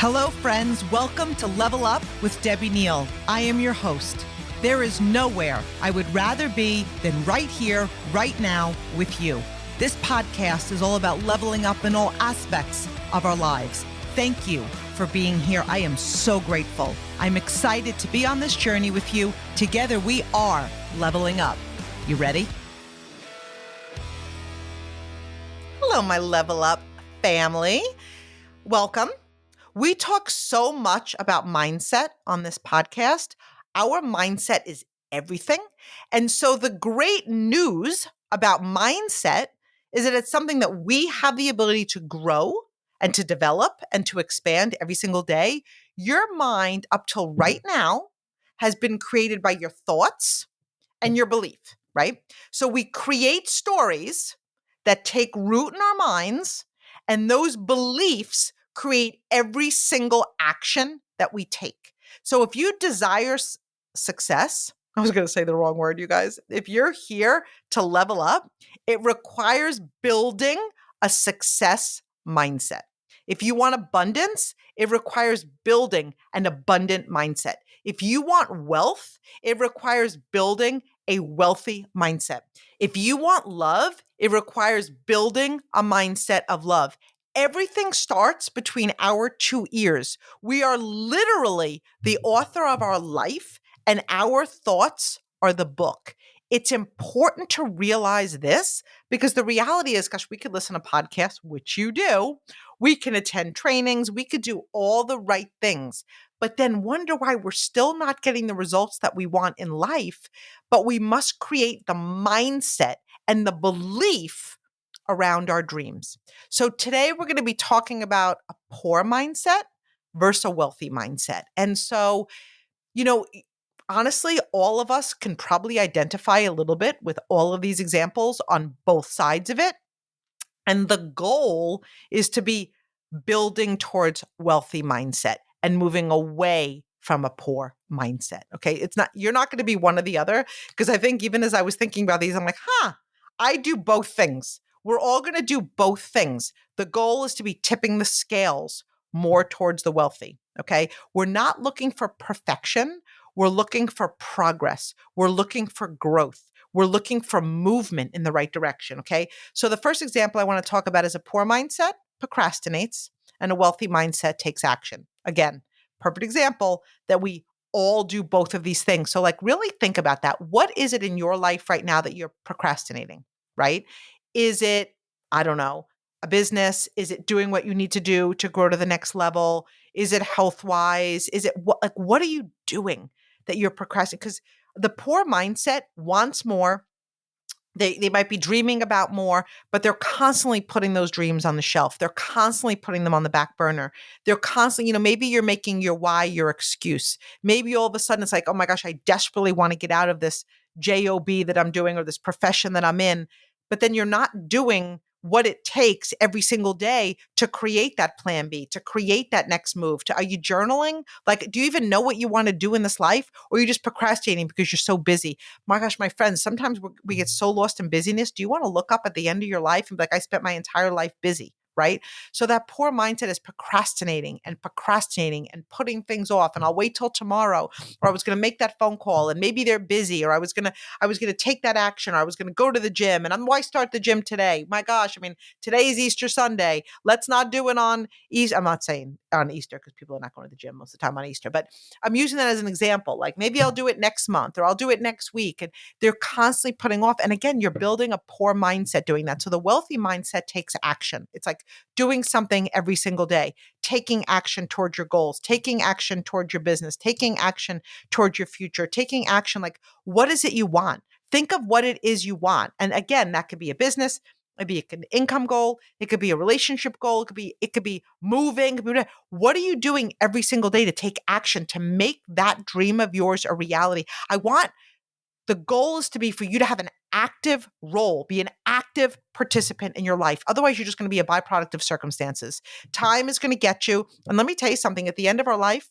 Hello, friends. Welcome to Level Up with Debbie Neal. I am your host. There is nowhere I would rather be than right here, right now with you. This podcast is all about leveling up in all aspects of our lives. Thank you for being here. I am so grateful. I'm excited to be on this journey with you. Together, we are leveling up. You ready? Hello, my Level Up family. Welcome. We talk so much about mindset on this podcast. Our mindset is everything. And so the great news about mindset is that it's something that we have the ability to grow and to develop and to expand every single day. Your mind up till right now has been created by your thoughts and your belief, right? So we create stories that take root in our minds, and those beliefs create every single action that we take. So if you desire success, I was going to say the wrong word, you guys. If you're here to level up, it requires building a success mindset. If you want abundance, it requires building an abundant mindset. If you want wealth, it requires building a wealthy mindset. If you want love, it requires building a mindset of love. Everything starts between our two ears. We are literally the author of our life, and our thoughts are the book. It's important to realize this because the reality is, gosh, we could listen to podcasts, which you do. We can attend trainings. We could do all the right things, but then wonder why we're still not getting the results that we want in life. But we must create the mindset and the belief around our dreams. So today we're going to be talking about a poor mindset versus a wealthy mindset. And so, honestly, all of us can probably identify a little bit with all of these examples on both sides of it. And the goal is to be building towards wealthy mindset and moving away from a poor mindset. Okay. You're not going to be one or the other, because I think even as I was thinking about these, I'm like, I do both things. We're all going to do both things. The goal is to be tipping the scales more towards the wealthy. Okay. We're not looking for perfection. We're looking for progress. We're looking for growth. We're looking for movement in the right direction. Okay. So the first example I want to talk about is a poor mindset procrastinates and a wealthy mindset takes action. Again, perfect example that we all do both of these things. So really think about that. What is it in your life right now that you're procrastinating, right? Is it, I don't know, a business? Is it doing what you need to do to grow to the next level? Is it health-wise? Is it what are you doing that you're procrastinating? Because the poor mindset wants more. They might be dreaming about more, but they're constantly putting those dreams on the shelf. They're constantly putting them on the back burner. They're constantly, maybe you're making your why your excuse. Maybe all of a sudden it's like, oh my gosh, I desperately want to get out of this job that I'm doing or this profession that I'm in. But then you're not doing what it takes every single day to create that plan B, to create that next move. Are you journaling? Do you even know what you want to do in this life? Or are you just procrastinating because you're so busy? My gosh, my friends, sometimes we get so lost in busyness. Do you want to look up at the end of your life and be like, I spent my entire life busy? Right? So that poor mindset is procrastinating and putting things off. And I'll wait till tomorrow, or I was going to make that phone call and maybe they're busy, or I was going to take that action, or I was going to go to the gym and why start the gym today? My gosh. Today is Easter Sunday. Let's not do it on Easter. I'm not saying on Easter because people are not going to the gym most of the time on Easter, but I'm using that as an example. Maybe I'll do it next month or I'll do it next week. And they're constantly putting off. And again, you're building a poor mindset doing that. So the wealthy mindset takes action. It's like doing something every single day, taking action towards your goals, taking action towards your business, taking action towards your future, taking action. What is it you want? Think of what it is you want. And again, that could be a business. It could be an income goal. It could be a relationship goal. It could be moving. What are you doing every single day to take action to make that dream of yours a reality? The goal is to be for you to have an active role, be an active participant in your life. Otherwise, you're just going to be a byproduct of circumstances. Time is going to get you. And let me tell you something, at the end of our life,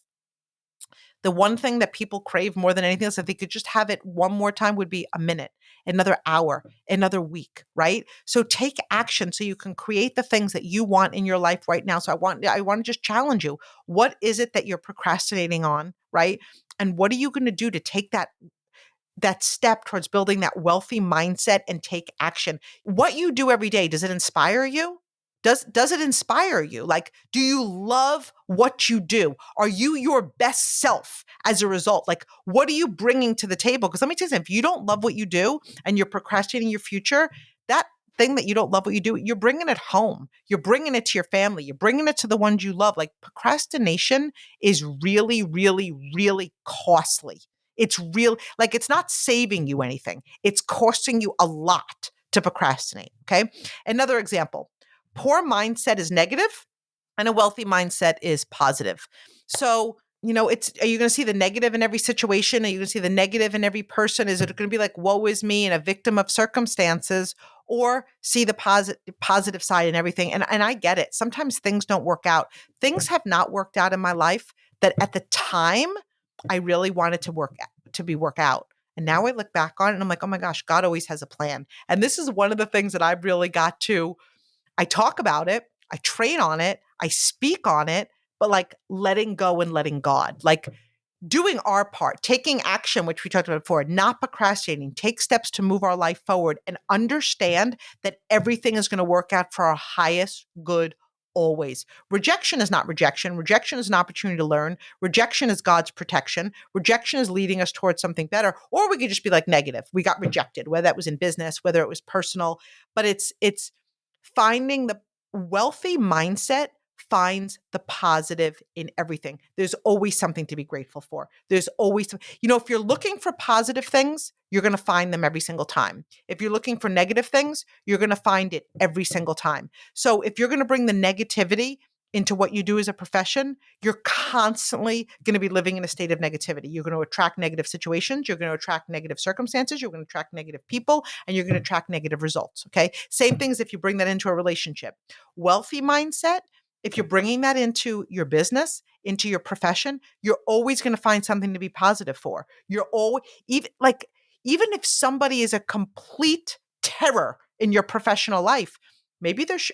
The one thing that people crave more than anything else, if they could just have it one more time, would be a minute, another hour, another week, right? So take action so you can create the things that you want in your life right now. So I want to just challenge you. What is it that you're procrastinating on, right? And what are you going to do to take that step towards building that wealthy mindset and take action? What you do every day, does it inspire you? Does it inspire you? Like, do you love what you do? Are you your best self as a result? Like, what are you bringing to the table? Because let me tell you something, if you don't love what you do and you're procrastinating your future, that thing that you don't love what you do, you're bringing it home. You're bringing it to your family. You're bringing it to the ones you love. Like, procrastination is really, really, really costly. It's real, like it's not saving you anything. It's costing you a lot to procrastinate. Okay. Another example, poor mindset is negative and a wealthy mindset is positive. So, are you going to see the negative in every situation? Are you going to see the negative in every person? Is it going to be like, woe is me and a victim of circumstances, or see the positive side in everything? And I get it. Sometimes things don't work out. Things have not worked out in my life that at the time I really wanted to work out. And now I look back on it and I'm like, oh my gosh, God always has a plan. And this is one of the things that I've really got to, I talk about it, I train on it, I speak on it, but like letting go and letting God, like doing our part, taking action, which we talked about before, not procrastinating, take steps to move our life forward and understand that everything is going to work out for our highest good always. Rejection is not rejection. Rejection is an opportunity to learn. Rejection is God's protection. Rejection is leading us towards something better. Or we could just be like negative. We got rejected, whether that was in business, whether it was personal, but it's finding the wealthy mindset finds the positive in everything. There's always something to be grateful for. There's always, if you're looking for positive things, you're going to find them every single time. If you're looking for negative things, you're going to find it every single time. So if you're going to bring the negativity into what you do as a profession, you're constantly going to be living in a state of negativity. You're going to attract negative situations. You're going to attract negative circumstances. You're going to attract negative people, and you're going to attract negative results. Okay. Same things if you bring that into a relationship. Wealthy mindset, if you're bringing that into your business, into your profession, you're always going to find something to be positive for. You're always, even if somebody is a complete terror in your professional life, maybe there's,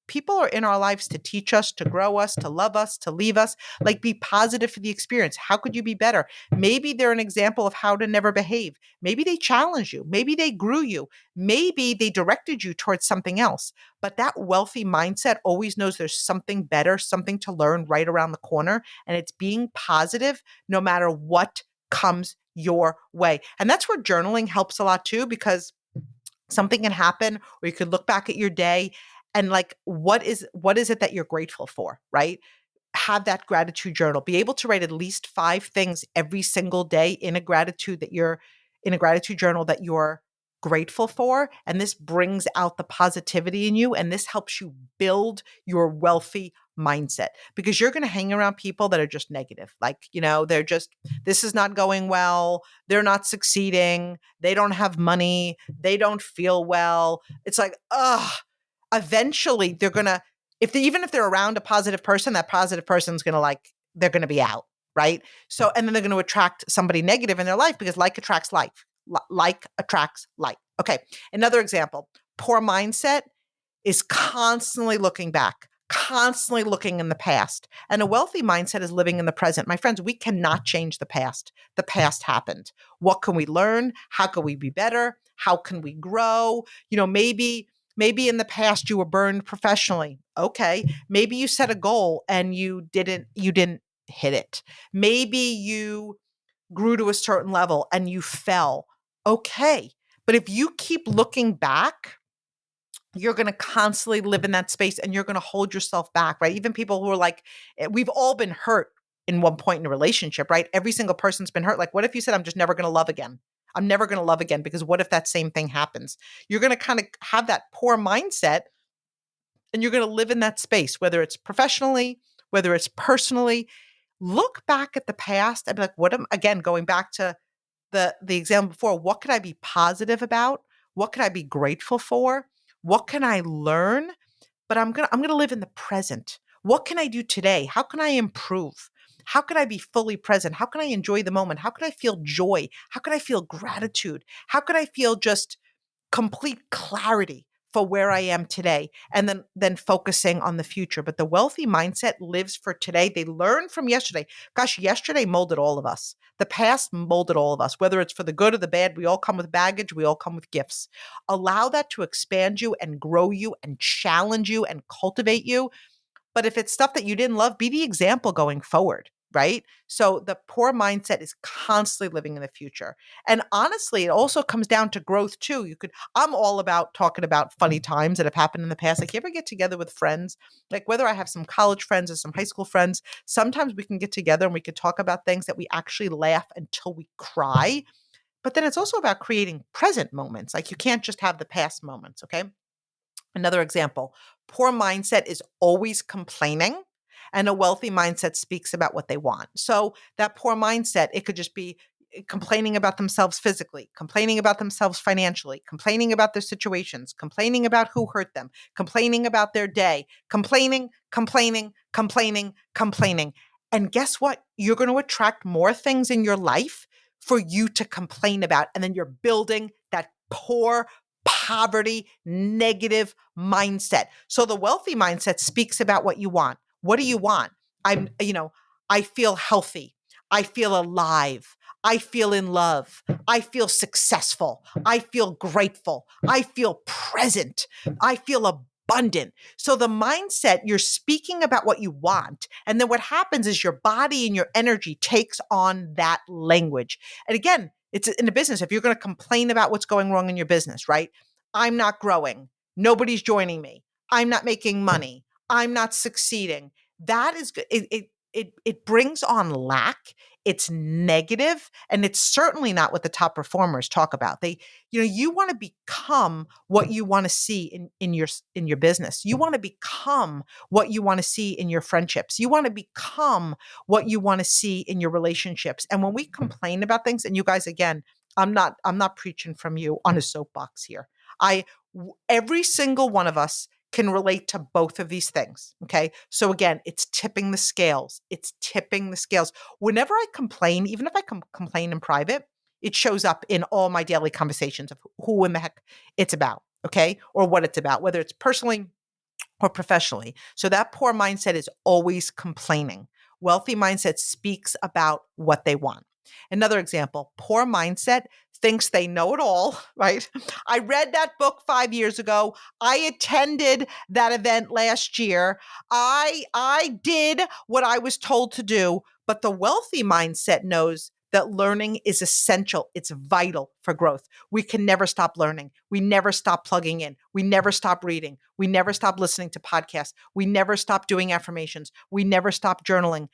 people are in our lives to teach us, to grow us, to love us, to leave us. Like, be positive for the experience. How could you be better? Maybe they're an example of how to never behave. Maybe they challenged you. Maybe they grew you. Maybe they directed you towards something else. But that wealthy mindset always knows there's something better, something to learn right around the corner. And it's being positive no matter what comes your way. And that's where journaling helps a lot too, because something can happen, or you could look back at your day and like, what is it that you're grateful for, right? Have that gratitude journal. Be able to write at least 5 things every single day in a gratitude journal that you're grateful for. And this brings out the positivity in you. And this helps you build your wealthy mindset, because you're going to hang around people that are just negative. Like, they're just, this is not going well. They're not succeeding. They don't have money. They don't feel well. It's like, eventually they're going to, even if they're around a positive person, that positive person's going to they're going to be out. Right. So, and then they're going to attract somebody negative in their life, because like attracts life. Like attracts like. Okay. Another example, poor mindset is constantly looking back, constantly looking in the past. And a wealthy mindset is living in the present. My friends, we cannot change the past. The past happened. What can we learn? How can we be better? How can we grow? Maybe in the past you were burned professionally. Okay. Maybe you set a goal and you didn't hit it. Maybe you grew to a certain level and you fell. Okay. But if you keep looking back, you're going to constantly live in that space and you're going to hold yourself back, right? Even people who are like, we've all been hurt in one point in a relationship, right? Every single person's been hurt. Like, what if you said, I'm just never going to love again? I'm never going to love again, because what if that same thing happens? You're going to kind of have that poor mindset and you're going to live in that space, whether it's professionally, whether it's personally. Look back at the past and be like, again, going back to the example before, what could I be positive about? What could I be grateful for? What can I learn? But I'm going to live in the present. What can I do today? How can I improve? How can I be fully present? How can I enjoy the moment? How can I feel joy? How can I feel gratitude? How can I feel just complete clarity for where I am today, and then focusing on the future. But the wealthy mindset lives for today. They learn from yesterday. Gosh, yesterday molded all of us. The past molded all of us, whether it's for the good or the bad. We all come with baggage. We all come with gifts. Allow that to expand you and grow you and challenge you and cultivate you. But if it's stuff that you didn't love, be the example going forward, right? So the poor mindset is constantly living in the future. And honestly, it also comes down to growth too. I'm all about talking about funny times that have happened in the past. Like, you ever get together with friends, like whether I have some college friends or some high school friends, sometimes we can get together and we could talk about things that we actually laugh until we cry. But then it's also about creating present moments. Like, you can't just have the past moments, okay? Another example, poor mindset is always complaining, and a wealthy mindset speaks about what they want. So that poor mindset, it could just be complaining about themselves physically, complaining about themselves financially, complaining about their situations, complaining about who hurt them, complaining about their day, complaining, complaining, complaining, complaining. And guess what? You're going to attract more things in your life for you to complain about. And then you're building that poor poverty, negative mindset. So the wealthy mindset speaks about what you want. What do you want? I feel healthy. I feel alive. I feel in love. I feel successful. I feel grateful. I feel present. I feel abundant. So the mindset, you're speaking about what you want. And then what happens is your body and your energy takes on that language. And again, it's in a business. If you're going to complain about what's going wrong in your business, right? I'm not growing. Nobody's joining me. I'm not making money. I'm not succeeding. That is good. It brings on lack. It's negative, and it's certainly not what the top performers talk about. You want to become what you want to see in your business. You want to become what you want to see in your friendships. You want to become what you want to see in your relationships. And when we complain about things, and you guys, again, I'm not preaching from you on a soapbox here. Every single one of us can relate to both of these things. Okay. So again, it's tipping the scales. It's tipping the scales. Whenever I complain, even if I complain in private, it shows up in all my daily conversations of who in the heck it's about. Okay. Or what it's about, whether it's personally or professionally. So that poor mindset is always complaining. Wealthy mindset speaks about what they want. Another example, poor mindset thinks they know it all, right? I read that book 5 years ago. I attended that event last year. I did what I was told to do, but the wealthy mindset knows that learning is essential. It's vital for growth. We can never stop learning. We never stop plugging in. We never stop reading. We never stop listening to podcasts. We never stop doing affirmations. We never stop journaling.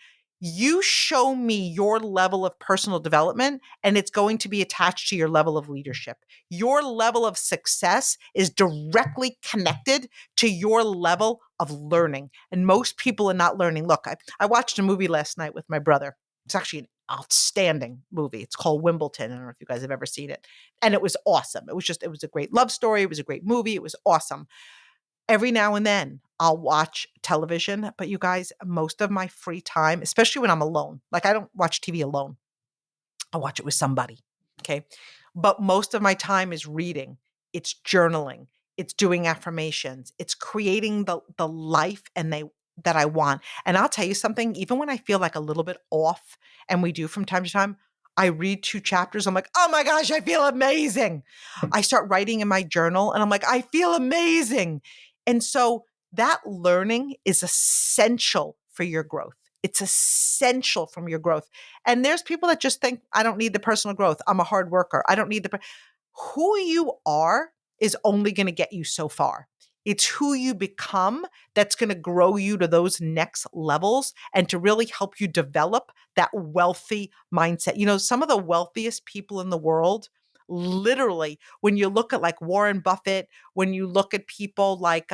You show me your level of personal development, and it's going to be attached to your level of leadership. Your level of success is directly connected to your level of learning. And most people are not learning. Look, I watched a movie last night with my brother. It's actually an outstanding movie. It's called Wimbledon. I don't know if you guys have ever seen it. And it was awesome. It was a great love story. It was a great movie. It was awesome. Every now and then I'll watch television, but you guys, most of my free time, especially when I'm alone, like I don't watch TV alone. I watch it with somebody. Okay. But most of my time is reading, it's journaling, it's doing affirmations, it's creating the life that I want. And I'll tell you something, even when I feel like a little bit off, and we do from time to time, I read 2 chapters. I'm like, oh my gosh, I feel amazing. I start writing in my journal and I'm like, I feel amazing. And so that learning is essential for your growth. It's essential from your growth. And there's people that just think, I don't need the personal growth. I'm a hard worker. I don't need who you are is only going to get you so far. It's who you become that's going to grow you to those next levels and to really help you develop that wealthy mindset. Some of the wealthiest people in the world, literally, when you look at like Warren Buffett, when you look at people like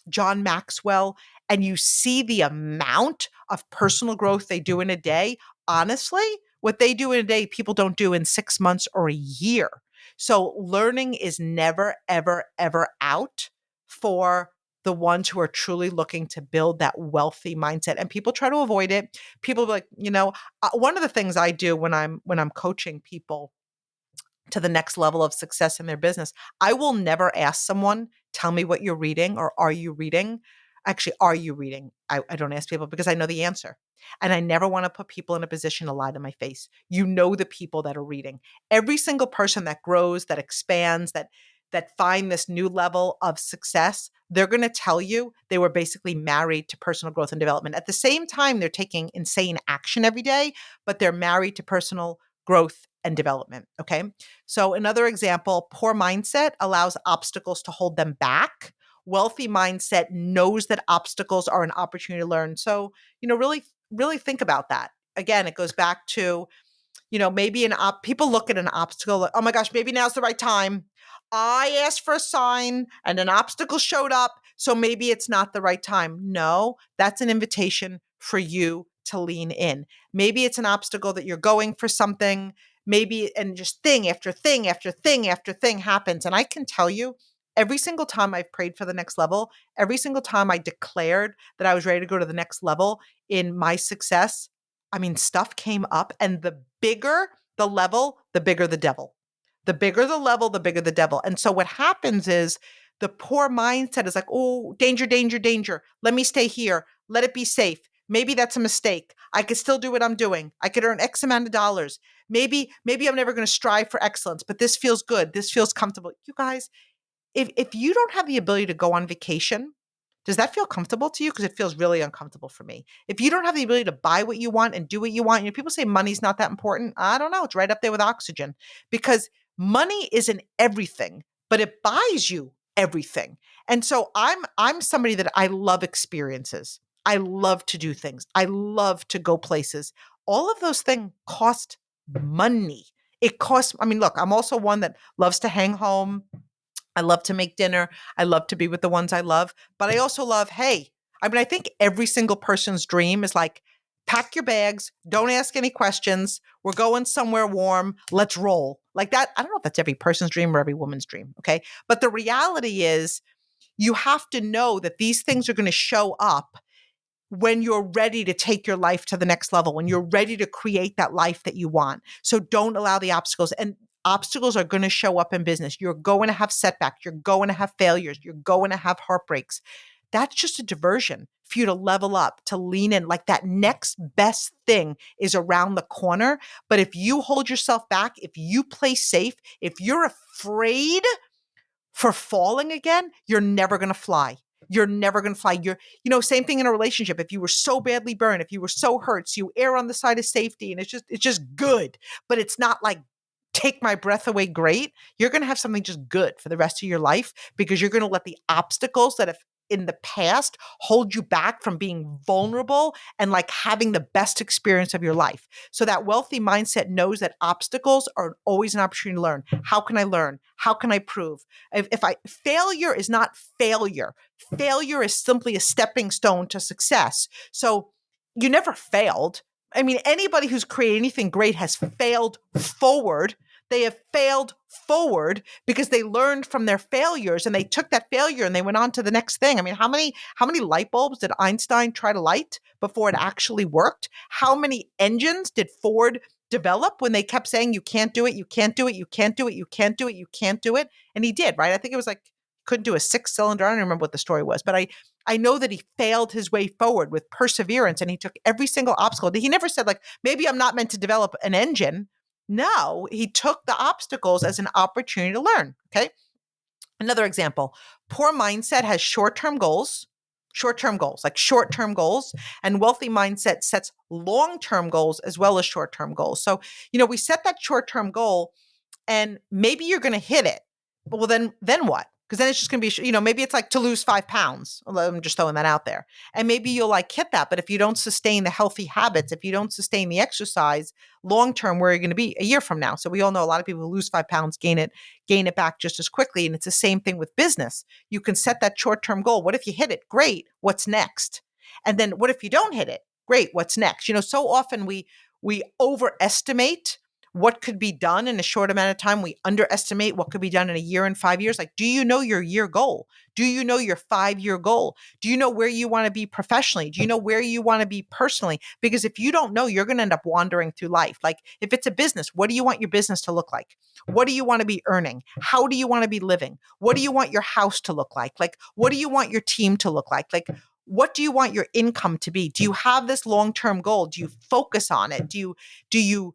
John Maxwell, and you see the amount of personal growth they do in a day, honestly, what they do in a day, people don't do in 6 months or a year. So learning is never, ever, ever out for the ones who are truly looking to build that wealthy mindset. And people try to avoid it. People are like, one of the things I do when I'm coaching people to the next level of success in their business, I will never ask someone, tell me what you're reading or are you reading? Actually, are you reading? I don't ask people because I know the answer. And I never want to put people in a position to lie to my face. You know the people that are reading. Every single person that grows, that expands, that find this new level of success, they're going to tell you they were basically married to personal growth and development. At the same time, they're taking insane action every day, but they're married to personal growth and development. Okay. So another example, poor mindset allows obstacles to hold them back. Wealthy mindset knows that obstacles are an opportunity to learn. So, really, really think about that. Again, it goes back to, maybe people look at an obstacle like, oh my gosh, maybe now's the right time. I asked for a sign and an obstacle showed up, so maybe it's not the right time. No, that's an invitation for you to lean in. Maybe it's an obstacle that you're going for something, maybe, and just thing after thing after thing after thing happens. And I can tell you, every single time I've prayed for the next level, every single time I declared that I was ready to go to the next level in my success, I mean, stuff came up, and the bigger the level, the bigger the devil. The bigger the level, the bigger the devil. And so what happens is the poor mindset is like, oh, danger, danger, danger. Let me stay here. Let it be safe. Maybe that's a mistake. I could still do what I'm doing. I could earn X amount of dollars. Maybe I'm never going to strive for excellence, but this feels good. This feels comfortable. You guys, if you don't have the ability to go on vacation, does that feel comfortable to you? Because it feels really uncomfortable for me. If you don't have the ability to buy what you want and do what you want, people say money's not that important. I don't know. It's right up there with oxygen because money isn't everything, but it buys you everything. And so I'm somebody that I love experiences. I love to do things. I love to go places. All of those things cost money. It costs, look, I'm also one that loves to hang home. I love to make dinner. I love to be with the ones I love. But I also love, hey, I think every single person's dream is like, pack your bags, don't ask any questions. We're going somewhere warm. Let's roll. Like that. I don't know if that's every person's dream or every woman's dream. Okay. But the reality is, you have to know that these things are going to show up when you're ready to take your life to the next level, when you're ready to create that life that you want. So don't allow the obstacles. And obstacles are going to show up in business. You're going to have setbacks. You're going to have failures. You're going to have heartbreaks. That's just a diversion for you to level up, to lean in. Like that next best thing is around the corner. But if you hold yourself back, if you play safe, if you're afraid for falling again, you're never going to fly. You're never going to fly. Same thing in a relationship. If you were so badly burned, if you were so hurt, so you err on the side of safety and it's just good, but it's not like take my breath away great. You're going to have something just good for the rest of your life because you're going to let the obstacles that have in the past hold you back from being vulnerable and like having the best experience of your life. So that wealthy mindset knows that obstacles are always an opportunity to learn. How can I learn? How can I prove? Failure is not failure. Failure is simply a stepping stone to success. So you never failed. Anybody who's created anything great has failed forward. They have failed forward because they learned from their failures and they took that failure and they went on to the next thing. How many light bulbs did Einstein try to light before it actually worked? How many engines did Ford develop when they kept saying, you can't do it, you can't do it, you can't do it, you can't do it, you can't do it? And he did, right? I think it was like, couldn't do a 6-cylinder. I don't remember what the story was, but I know that he failed his way forward with perseverance and he took every single obstacle. He never said like, maybe I'm not meant to develop an engine. No, he took the obstacles as an opportunity to learn. Okay. Another example, poor mindset has short-term goals, and wealthy mindset sets long-term goals as well as short-term goals. So, we set that short-term goal and maybe you're going to hit it. Well, then what? Because then it's just going to be, maybe it's like to lose 5 pounds. I'm just throwing that out there. And maybe you'll like hit that. But if you don't sustain the healthy habits, if you don't sustain the exercise long-term, where you're going to be a year from now. So we all know a lot of people who lose 5 pounds, gain it back just as quickly. And it's the same thing with business. You can set that short-term goal. What if you hit it? Great. What's next? And then what if you don't hit it? Great. What's next? So often we overestimate what could be done in a short amount of time. We underestimate what could be done in a year and 5 years. Like, do you know your year goal? Do you know your 5-year goal? Do you know where you want to be professionally? Do you know where you want to be personally? Because if you don't know, you're going to end up wandering through life. Like, if it's a business, what do you want your business to look like? What do you want to be earning? How do you want to be living? What do you want your house to look like? Like, what do you want your team to look like? Like, what do you want your income to be? Do you have this long-term goal? Do you focus on it? Do you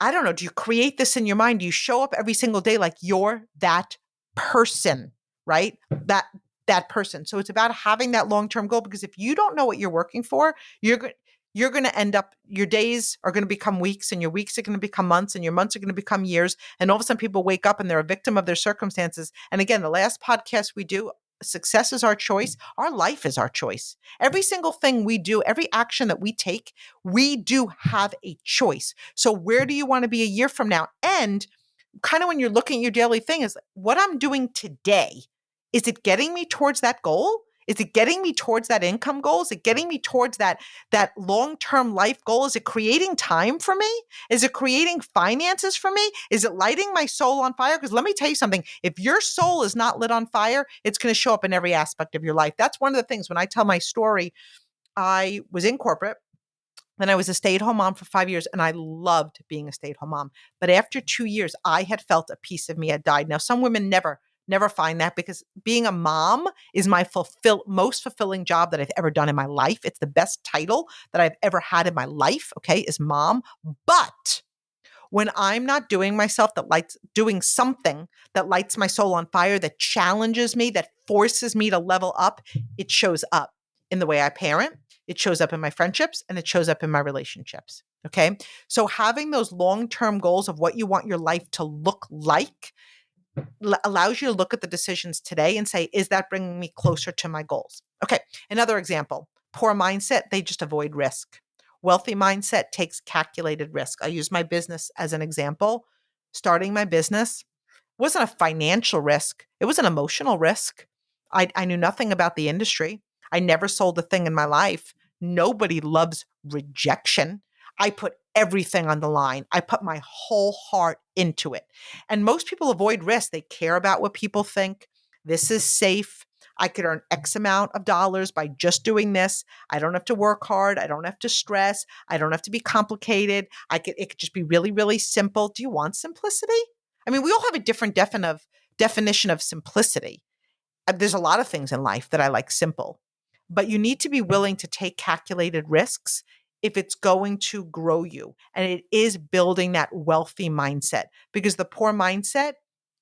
I don't know, do you create this in your mind? Do you show up every single day like you're that person, right? That person. So it's about having that long-term goal, because if you don't know what you're working for, you're going to end up, your days are going to become weeks, and your weeks are going to become months, and your months are going to become years. And all of a sudden people wake up and they're a victim of their circumstances. And again, the last podcast we do, success is our choice. Our life is our choice. Every single thing we do, every action that we take, we do have a choice. So where do you want to be a year from now? And kind of when you're looking at your daily thing, is what I'm doing today, is it getting me towards that goal? Is it getting me towards that income goal? Is it getting me towards that long-term life goal? Is it creating time for me? Is it creating finances for me? Is it lighting my soul on fire? Because let me tell you something, if your soul is not lit on fire, it's going to show up in every aspect of your life. That's one of the things when I tell my story. I was in corporate. Then I was a stay-at-home mom for 5 years, and I loved being a stay-at-home mom. But after 2 years, I had felt a piece of me had died. Now, some women never find that, because being a mom is my most fulfilling job that I've ever done in my life. It's the best title that I've ever had in my life, okay, is mom. But when I'm not doing something that lights my soul on fire, that challenges me, that forces me to level up, it shows up in the way I parent, it shows up in my friendships, and it shows up in my relationships. Okay. So having those long-term goals of what you want your life to look like allows you to look at the decisions today and say, is that bringing me closer to my goals? Okay. Another example, poor mindset, they just avoid risk. Wealthy mindset takes calculated risk. I use my business as an example. Starting my business wasn't a financial risk. It was an emotional risk. I knew nothing about the industry. I never sold a thing in my life. Nobody loves rejection. I put everything on the line. I put my whole heart into it. And most people avoid risk. They care about what people think. This is safe. I could earn X amount of dollars by just doing this. I don't have to work hard. I don't have to stress. I don't have to be complicated. It could just be really, really simple. Do you want simplicity? I mean, we all have a different definition of simplicity. There's a lot of things in life that I like simple, but you need to be willing to take calculated risks if it's going to grow you. And it is building that wealthy mindset, because the poor mindset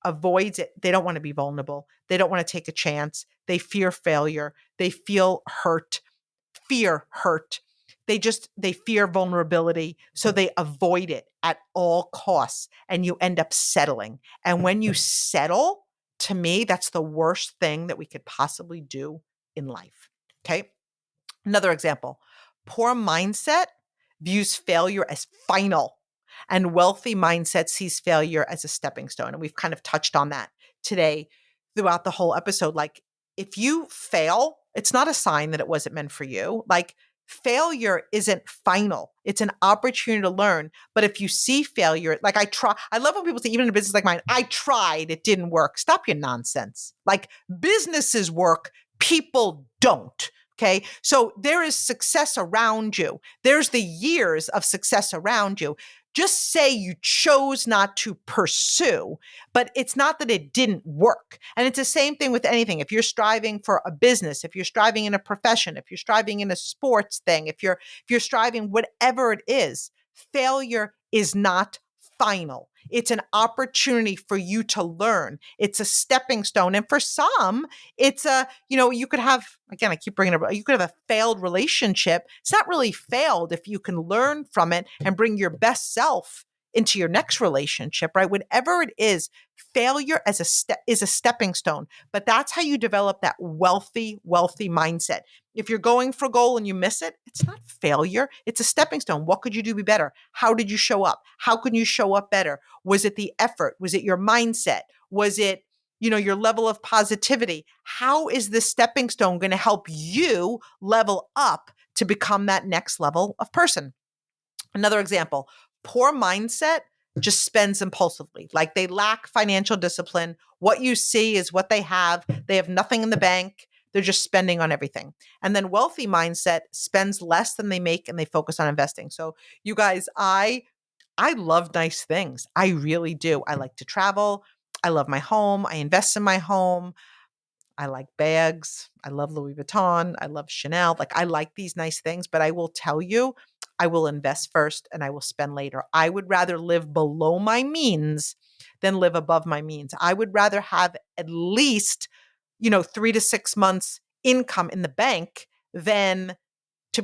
avoids it. They don't want to be vulnerable. They don't want to take a chance. They fear failure. They feel hurt, fear hurt. They fear vulnerability. So they avoid it at all costs, and you end up settling. And when you settle, to me, that's the worst thing that we could possibly do in life. Okay. Another example, poor mindset views failure as final, and wealthy mindset sees failure as a stepping stone. And we've kind of touched on that today throughout the whole episode. Like, if you fail, it's not a sign that it wasn't meant for you. Like, failure isn't final. It's an opportunity to learn. But if you see failure, like I love when people say, even in a business like mine, I tried, it didn't work. Stop your nonsense. Like, businesses work, people don't. Okay. So there is success around you. There's the years of success around you. Just say you chose not to pursue, but it's not that it didn't work. And it's the same thing with anything. If you're striving for a business, if you're striving in a profession, if you're striving in a sports thing, if you're striving, whatever it is, failure is not final. It's an opportunity for you to learn. It's a stepping stone. And for some, it's you could have, again, I keep bringing it up, you could have a failed relationship. It's not really failed if you can learn from it and bring your best self into your next relationship, right? Whatever it is, failure is a stepping stone, but that's how you develop that wealthy mindset. If you're going for a goal and you miss it, it's not failure. It's a stepping stone. What could you do to be better? How did you show up? How can you show up better? Was it the effort? Was it your mindset? Was it, your level of positivity? How is this stepping stone going to help you level up to become that next level of person? Another example, poor mindset just spends impulsively. Like they lack financial discipline. What you see is what they have. They have nothing in the bank. They're just spending on everything. And then wealthy mindset spends less than they make and they focus on investing. So you guys, I love nice things. I really do. I like to travel. I love my home. I invest in my home. I like bags. I love Louis Vuitton. I love Chanel. Like I like these nice things, but I will tell you, I will invest first and I will spend later. I would rather live below my means than live above my means. I would rather have at least, 3 to 6 months income in the bank than to,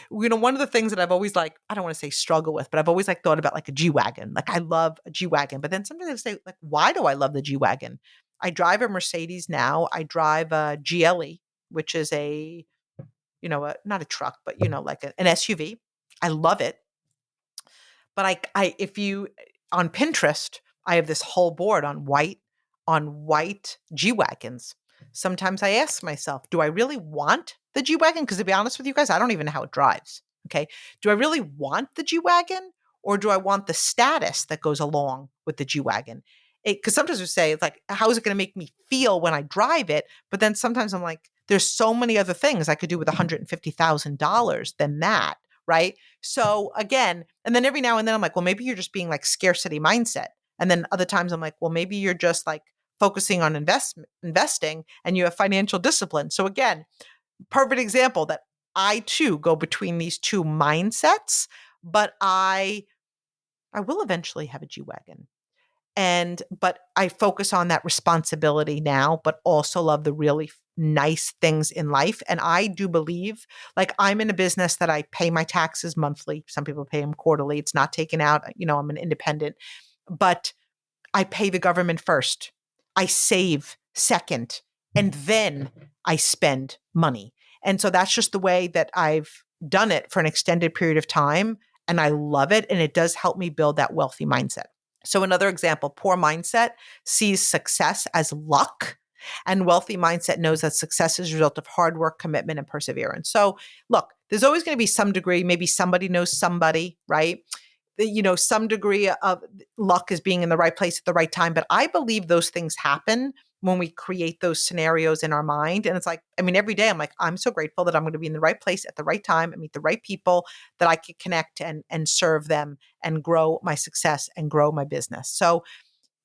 one of the things that I've always like, I don't want to say struggle with, but I've always like thought about like a G-Wagon. Like I love a G-Wagon, but then sometimes I say like, why do I love the G-Wagon? I drive a Mercedes now. I drive a GLE, which is not a truck, but like an SUV. I love it. But if you on Pinterest, I have this whole board on white G-Wagons. Sometimes I ask myself, do I really want the G-Wagon? Because to be honest with you guys, I don't even know how it drives. Okay. Do I really want the G-Wagon or do I want the status that goes along with the G-Wagon? Because sometimes we say, it's like, how is it going to make me feel when I drive it? But then sometimes I'm like, there's so many other things I could do with $150,000 than that. Right. So again, and then every now and then I'm like, well, maybe you're just being like scarcity mindset. And then other times I'm like, well, maybe you're just like focusing on investing and you have financial discipline. So again, perfect example that I too go between these two mindsets, but I will eventually have a G-Wagon. But I focus on that responsibility now, but also love the really nice things in life. And I do believe, like I'm in a business that I pay my taxes monthly. Some people pay them quarterly. It's not taken out. I'm an independent, but I pay the government first. I save second, and then I spend money. And so that's just the way that I've done it for an extended period of time. And I love it. And it does help me build that wealthy mindset. So another example, poor mindset sees success as luck, and wealthy mindset knows that success is a result of hard work, commitment, and perseverance. So look, there's always going to be some degree, maybe somebody knows somebody, right? Some degree of luck is being in the right place at the right time. But I believe those things happen when we create those scenarios in our mind. And it's like, every day I'm like, I'm so grateful that I'm going to be in the right place at the right time and meet the right people that I can connect and serve them and grow my success and grow my business. So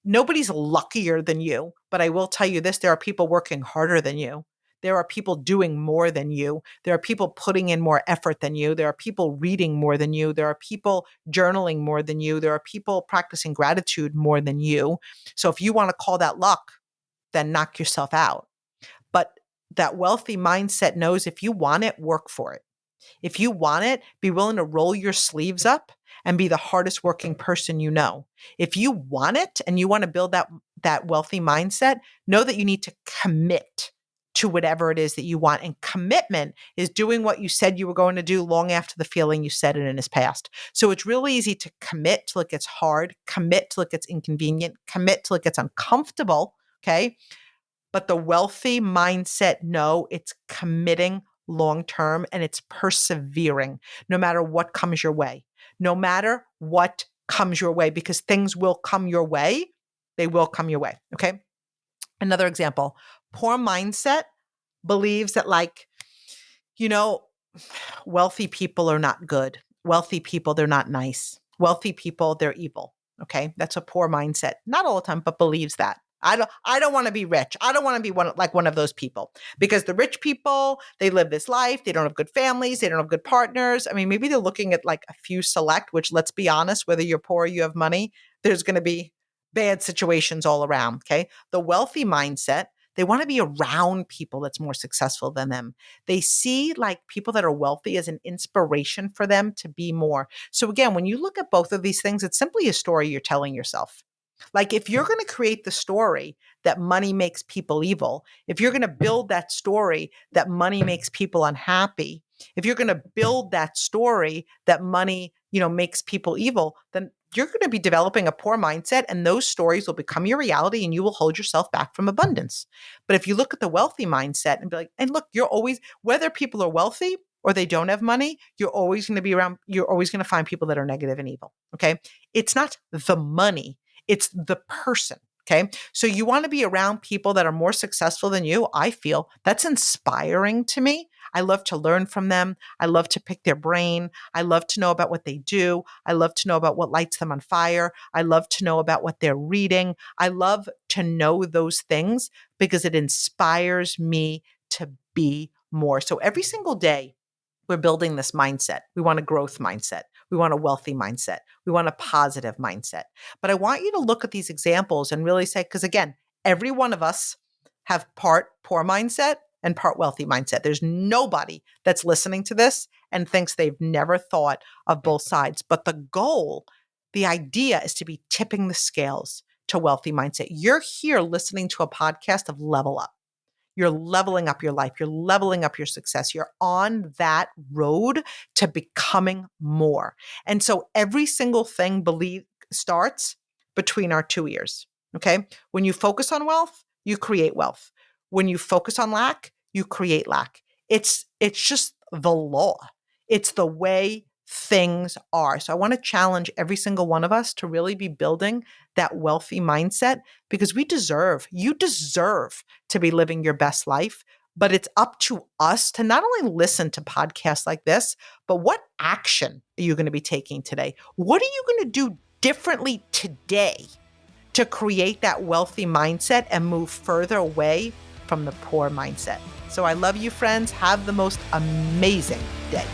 nobody's luckier than you, but I will tell you this, there are people working harder than you. There are people doing more than you. There are people putting in more effort than you. There are people reading more than you. There are people journaling more than you. There are people practicing gratitude more than you. So if you want to call that luck, then knock yourself out. But that wealthy mindset knows if you want it, work for it. If you want it, be willing to roll your sleeves up and be the hardest working person you know. If you want it and you want to build that wealthy mindset, know that you need to commit to whatever it is that you want. And commitment is doing what you said you were going to do long after the feeling you said it in is past. So it's really easy to commit till it gets hard, commit till it gets inconvenient, commit till it gets uncomfortable. Okay. But the wealthy mindset, no, it's committing long-term and it's persevering no matter what comes your way, no matter what comes your way, because things will come your way. They will come your way. Okay. Another example, poor mindset believes that wealthy people are not good. Wealthy people, they're not nice. Wealthy people, they're evil. Okay. That's a poor mindset. Not all the time, but believes that. I don't want to be rich. I don't want to be one of those people, because the rich people, they live this life. They don't have good families. They don't have good partners. Maybe they're looking at like a few select, which, let's be honest, whether you're poor or you have money, there's going to be bad situations all around. Okay. The wealthy mindset, they want to be around people that's more successful than them. They see like people that are wealthy as an inspiration for them to be more. So again, when you look at both of these things, it's simply a story you're telling yourself. Like if you're going to create the story that money makes people evil, if you're going to build that story that money makes people unhappy, if you're going to build that story that money, makes people evil, then you're going to be developing a poor mindset, and those stories will become your reality and you will hold yourself back from abundance. But if you look at the wealthy mindset and be like, and look, you're always, whether people are wealthy or they don't have money, you're always going to find people that are negative and evil. Okay. It's not the money, it's the person. Okay. So you want to be around people that are more successful than you. I feel that's inspiring to me. I love to learn from them. I love to pick their brain. I love to know about what they do. I love to know about what lights them on fire. I love to know about what they're reading. I love to know those things because it inspires me to be more. So every single day, we're building this mindset. We want a growth mindset. We want a wealthy mindset. We want a positive mindset. But I want you to look at these examples and really say, because again, every one of us have part poor mindset and part wealthy mindset. There's nobody that's listening to this and thinks they've never thought of both sides. But the goal, the idea is to be tipping the scales to wealthy mindset. You're here listening to a podcast of Level Up. You're leveling up your life. You're leveling up your success. You're on that road to becoming more. And so every single thing starts between our two ears. Okay. When you focus on wealth, you create wealth. When you focus on lack, you create lack. It's just the law. It's the way things are. So I want to challenge every single one of us to really be building that wealthy mindset because you deserve to be living your best life. But it's up to us to not only listen to podcasts like this, but what action are you going to be taking today? What are you going to do differently today to create that wealthy mindset and move further away from the poor mindset? So I love you, friends. Have the most amazing day.